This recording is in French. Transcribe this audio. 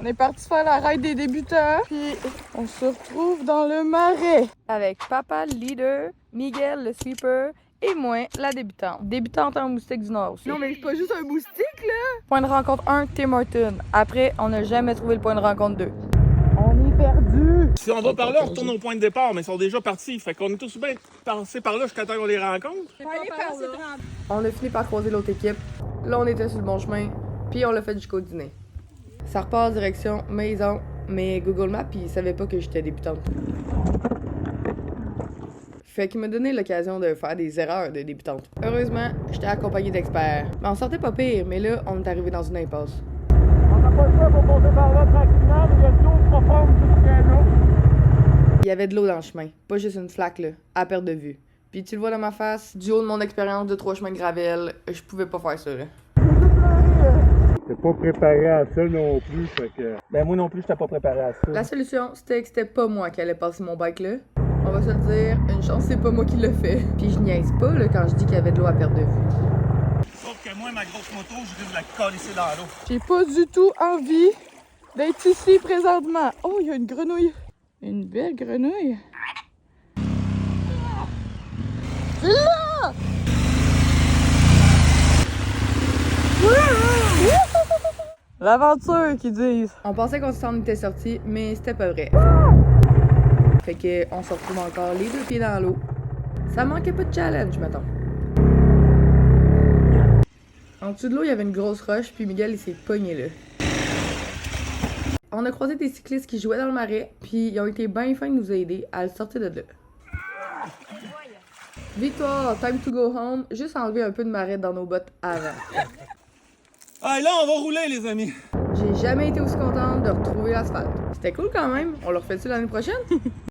On est parti faire la ride des débutants. Puis on se retrouve dans le marais. Avec papa le leader, Miguel le sweeper et moi la débutante. Débutante en moustique du Nord aussi. Non mais c'est pas juste un moustique là. Point de rencontre 1, Tim Hortons. Après, on n'a jamais trouvé le point de rencontre 2. On est perdu. Si on va par là, on retourne au point de départ, mais ils sont déjà partis. Fait qu'on est tous bien passés par là jusqu'à temps qu'on les rencontre. On a fini par croiser l'autre équipe. Là, on était sur le bon chemin. Puis on l'a fait jusqu'au dîner. Ça repart direction maison. Mais Google Maps, il savait pas que j'étais débutante. Fait qu'il m'a donné l'occasion de faire des erreurs de débutante. Heureusement, j'étais accompagnée d'experts. Mais on sortait pas pire, mais là, on est arrivé dans une impasse. On n'a pas le choix pour passer par là tranquillement, mais il y a de l'eau profonde jusqu'à là. Il y avait de l'eau dans le chemin, pas juste une flaque là, à perte de vue. Puis tu le vois dans ma face, du haut de mon expérience de 3 chemins de gravel, je pouvais pas faire ça là. T'es pas préparé à ça non plus, fait que... Ben moi non plus, j'étais pas préparé à ça. La solution, c'était que c'était pas moi qui allait passer mon bike là. On va se le dire, une chance c'est pas moi qui l'ai fait. Puis je niaise pas là quand je dis qu'il y avait de l'eau à perte de vue. Sauf que moi, ma grosse moto, je risque de la calisser dans l'eau. J'ai pas du tout envie d'être ici présentement. Oh, il y a une grenouille. Une belle grenouille. C'est là! L'aventure qu'ils disent. On pensait qu'on s'en était sortis, mais c'était pas vrai. Fait que on se retrouve encore les 2 pieds dans l'eau. Ça manquait pas de challenge, mettons. En dessous de l'eau, il y avait une grosse roche, puis Miguel, il s'est pogné là. On a croisé des cyclistes qui jouaient dans le marais, puis ils ont été bien fins de nous aider à le sortir de là. Victoire, time to go home, juste enlever un peu de marais dans nos bottes avant. Ah, là, on va rouler, les amis. J'ai jamais été aussi contente de retrouver l'asphalte. C'était cool quand même, on le refait-tu l'année prochaine?